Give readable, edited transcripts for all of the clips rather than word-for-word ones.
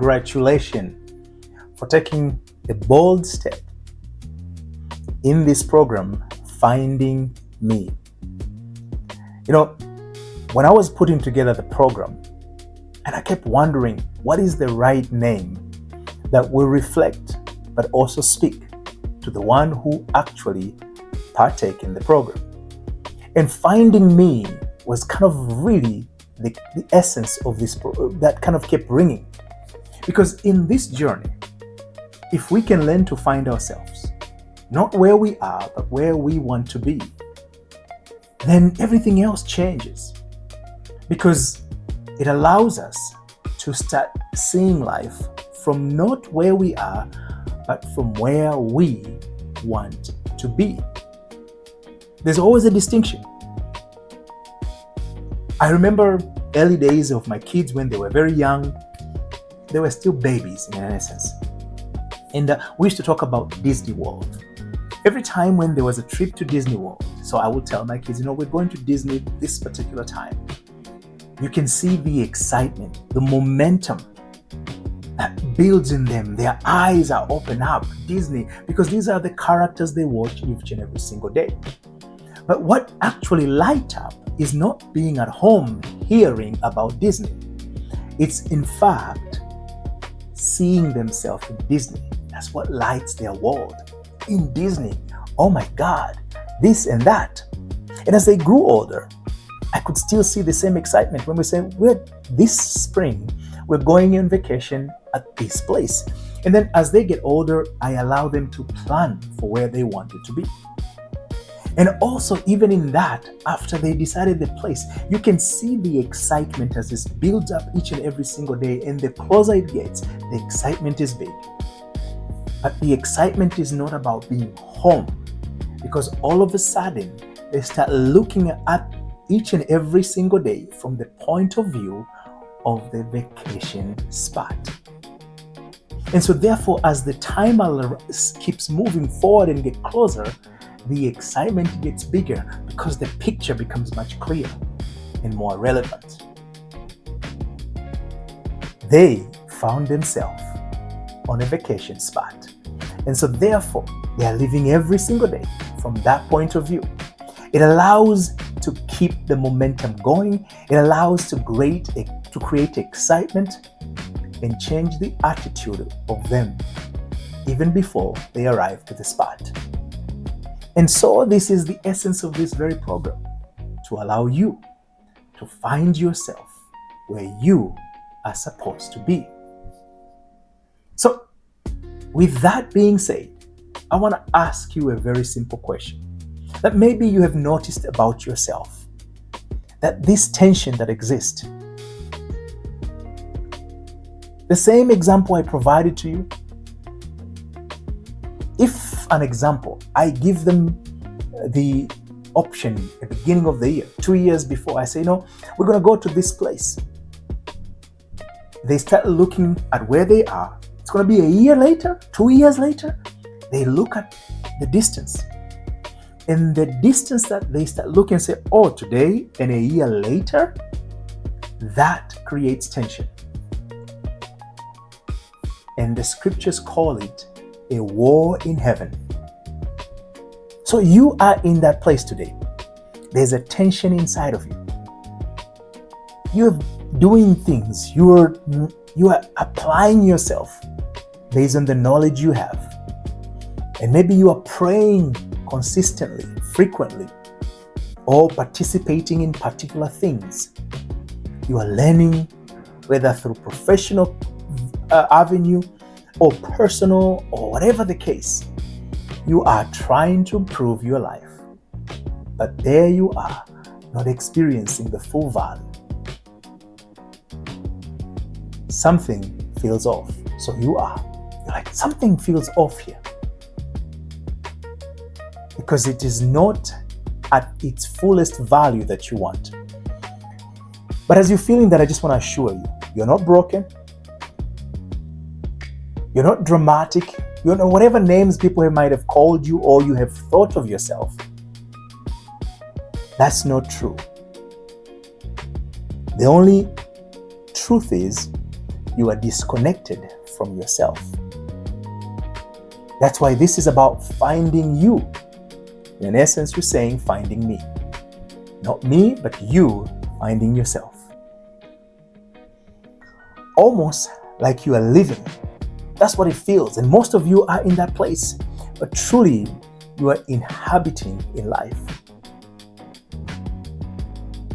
Congratulations for taking a bold step in this program, Finding Me. You know, when I was putting together the program, and I kept wondering, what is the right name that will reflect but also speak to the one who actually partake in the program? And Finding Me was kind of really the essence of this that kind of kept ringing. Because in this journey, if we can learn to find ourselves, not where we are, but where we want to be, then everything else changes. Because it allows us to start seeing life from not where we are, but from where we want to be. There's always a distinction. I remember early days of my kids when they were very young. They were still babies in essence. And we used to talk about Disney World. Every time when there was a trip to Disney World, so I would tell my kids, we're going to Disney this particular time. You can see the excitement, the momentum that builds in them. Their eyes are open up, Disney, because these are the characters they watch each and every single day. But what actually lights up is not being at home hearing about Disney. It's in fact seeing themselves in Disney. That's what lights their world. In Disney, oh my God, this and that. And as they grew older, I could still see the same excitement when we say, this spring, we're going on vacation at this place. And then as they get older, I allow them to plan for where they wanted to be. And also, even in that, after they decided the place, you can see the excitement as this builds up each and every single day. And the closer it gets, the excitement is big. But the excitement is not about being home, because all of a sudden, they start looking at each and every single day from the point of view of the vacation spot. And so therefore, as the time keeps moving forward and get closer, the excitement gets bigger because the picture becomes much clearer and more relevant. They found themselves on a vacation spot. And so therefore, they are living every single day from that point of view. It allows to keep the momentum going. It allows to create excitement and change the attitude of them even before they arrive to the spot. And so this is the essence of this very program, to allow you to find yourself where you are supposed to be. So with that being said, I want to ask you a very simple question that maybe you have noticed about yourself, that this tension that exists. The same example I provided to you, if an example, I give them the option at the beginning of the year, 2 years before, I say, we're going to go to this place. They start looking at where they are. It's going to be a year later, 2 years later. They look at the distance. And the distance that they start looking and say, today and a year later, that creates tension. And the scriptures call it a war in heaven. So you are in that place today. There's a tension inside of you. You're doing things. You are applying yourself based on the knowledge you have. And maybe you are praying consistently, frequently, or participating in particular things. You are learning, whether through professional avenue or personal or whatever the case. You are trying to improve your life. But there you are, not experiencing the full value. Something feels off. So you're like, something feels off here. Because it is not at its fullest value that you want. But as you're feeling that, I just want to assure you, you're not broken. You're not dramatic. You know, whatever names people might have called you or you have thought of yourself, that's not true. The only truth is you are disconnected from yourself. That's why this is about finding you. In essence, you're saying finding me. Not me, but you finding yourself. Almost like you are living. That's what it feels. And most of you are in that place. But truly, you are inhabiting in life.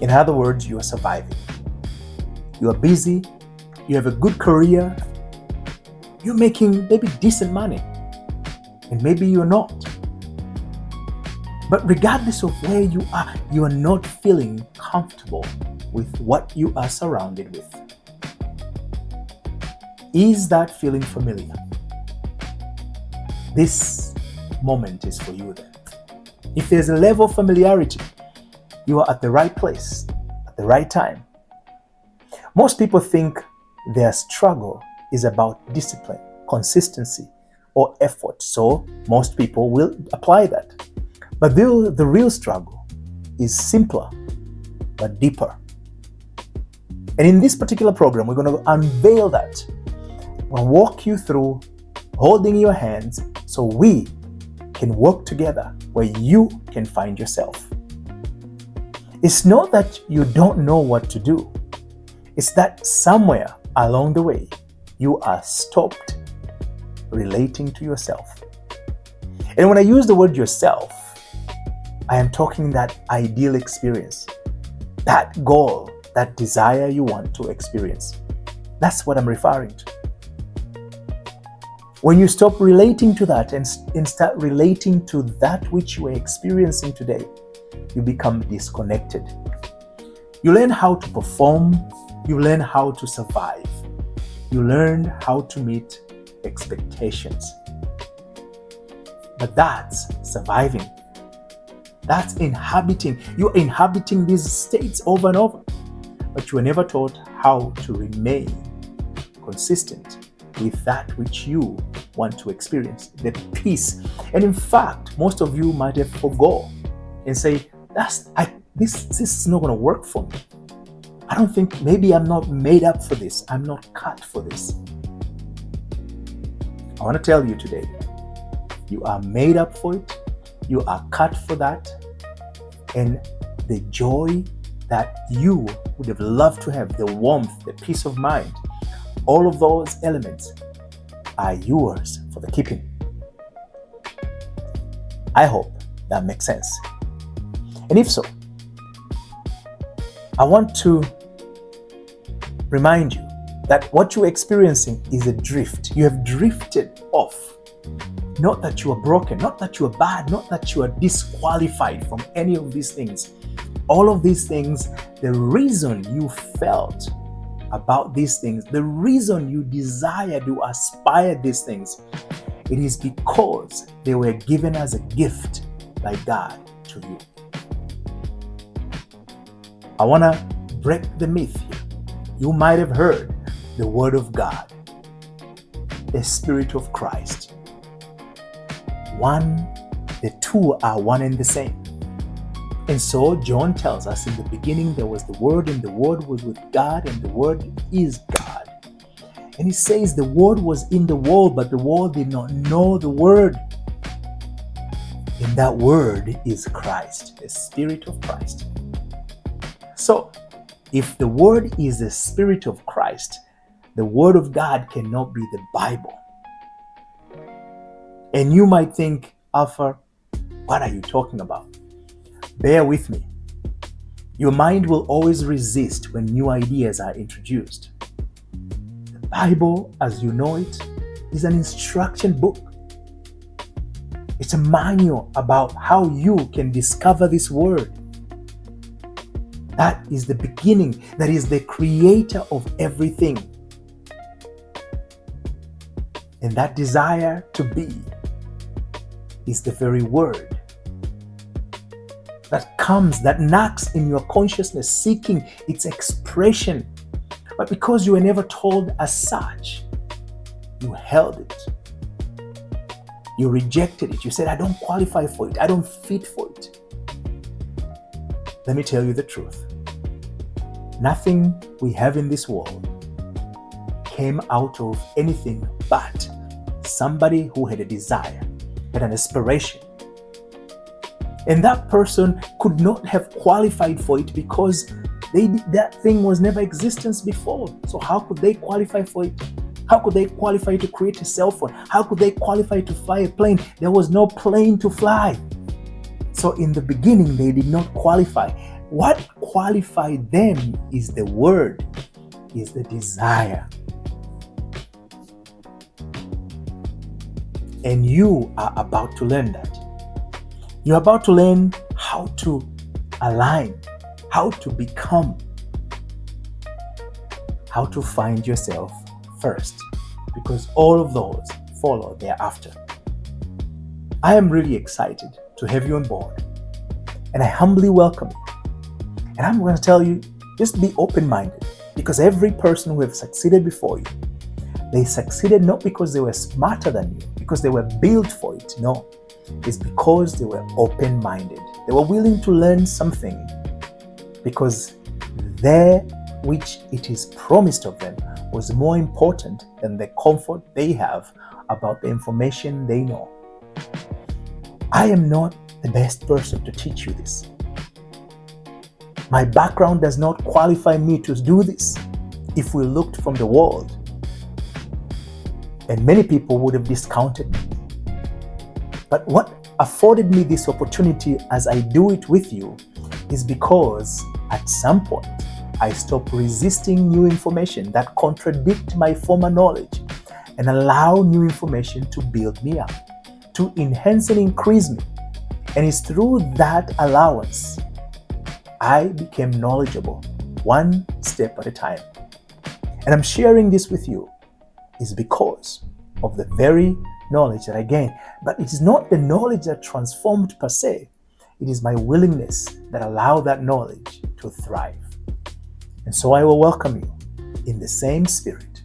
In other words, you are surviving. You are busy. You have a good career. You're making maybe decent money. And maybe you're not. But regardless of where you are not feeling comfortable with what you are surrounded with. Is that feeling familiar? This moment is for you then. If there's a level of familiarity, you are at the right place, at the right time. Most people think their struggle is about discipline, consistency, or effort. So most people will apply that. But the real struggle is simpler, but deeper. And in this particular program, we're going to unveil that. We'll walk you through holding your hands so we can work together where you can find yourself. It's not that you don't know what to do. It's that somewhere along the way, you are stopped relating to yourself. And when I use the word yourself, I am talking that ideal experience, that goal, that desire you want to experience. That's what I'm referring to. When you stop relating to that and start relating to that which you are experiencing today, you become disconnected. You learn how to perform, you learn how to survive, you learn how to meet expectations. But that's surviving. That's inhabiting. You're inhabiting these states over and over. But you were never taught how to remain consistent with that which you want to experience, the peace. And in fact, most of you might have forgo and say, this is not going to work for me. I don't think, maybe I'm not made up for this. I'm not cut for this. I want to tell you today, you are made up for it. You are cut for that. And the joy that you would have loved to have, the warmth, the peace of mind, all of those elements are yours for the keeping. I hope that makes sense. And if so, I want to remind you that what you're experiencing is a drift. You have drifted off. Not that you are broken, not that you are bad, not that you are disqualified from any of these things. All of these things, the reason you felt about these things, the reason you desire to aspire these things, it is because they were given as a gift by God to you. I want to break the myth here. You might have heard the word of God, the Spirit of Christ. The two are one and the same. And so John tells us in the beginning there was the Word, and the Word was with God, and the Word is God. And he says the Word was in the world, but the world did not know the Word. And that Word is Christ, the Spirit of Christ. So, if the Word is the Spirit of Christ, the Word of God cannot be the Bible. And you might think, Alpha, what are you talking about? Bear with me. Your mind will always resist when new ideas are introduced. The Bible, as you know it, is an instruction book. It's a manual about how you can discover this word. That is the beginning. That is the creator of everything. And that desire to be is the very word that comes, that knocks in your consciousness, seeking its expression. But because you were never told as such, you held it. You rejected it. You said, I don't qualify for it. I don't fit for it. Let me tell you the truth. Nothing we have in this world came out of anything but somebody who had a desire, had an aspiration. And that person could not have qualified for it because that thing was never existence before. So how could they qualify for it? How could they qualify to create a cell phone? How could they qualify to fly a plane? There was no plane to fly. So in the beginning, they did not qualify. What qualified them is the word, is the desire. And you are about to learn that. You're about to learn how to align, how to become, how to find yourself first, because all of those follow thereafter. I am really excited to have you on board, and I humbly welcome you. And I'm going to tell you, just be open-minded, because every person who have succeeded before you, they succeeded not because they were smarter than you, because they were built for it. No, it's because they were open-minded. They were willing to learn something because that which it is promised of them was more important than the comfort they have about the information they know. I am not the best person to teach you this. My background does not qualify me to do this if we looked from the world. And many people would have discounted me. But what afforded me this opportunity as I do it with you is because at some point I stopped resisting new information that contradict my former knowledge and allow new information to build me up, to enhance and increase me. And it's through that allowance I became knowledgeable, one step at a time. And I'm sharing this with you is because of the very knowledge that I gained. But it is not the knowledge that transformed per se. It is my willingness that allowed that knowledge to thrive. And so I will welcome you in the same spirit,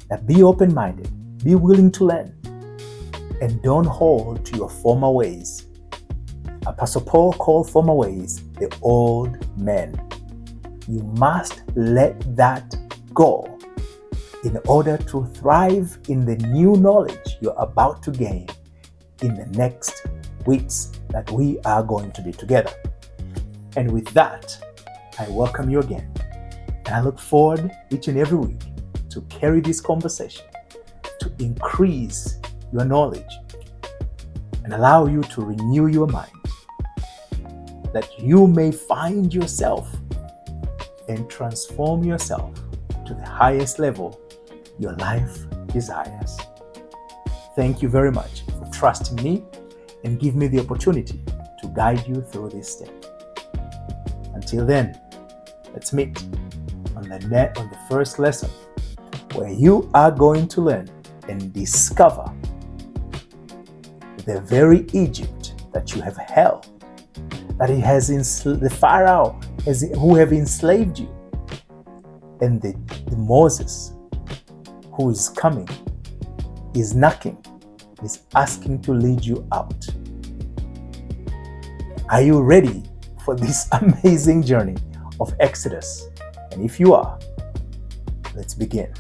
that be open-minded, be willing to learn, and don't hold to your former ways. Apostle Paul called former ways the old men. You must let that go in order to thrive in the new knowledge you're about to gain in the next weeks that we are going to be together. And with that, I welcome you again. And I look forward each and every week to carry this conversation, to increase your knowledge and allow you to renew your mind, that you may find yourself and transform yourself to the highest level your life desires. Thank you very much for trusting me and give me the opportunity to guide you through this step. Until then, let's meet on the first lesson, where you are going to learn and discover the very Egypt that you have held, that it has the Pharaoh who have enslaved you, and the Moses who is coming, is knocking, is asking to lead you out. Are you ready for this amazing journey of Exodus? And if you are, let's begin.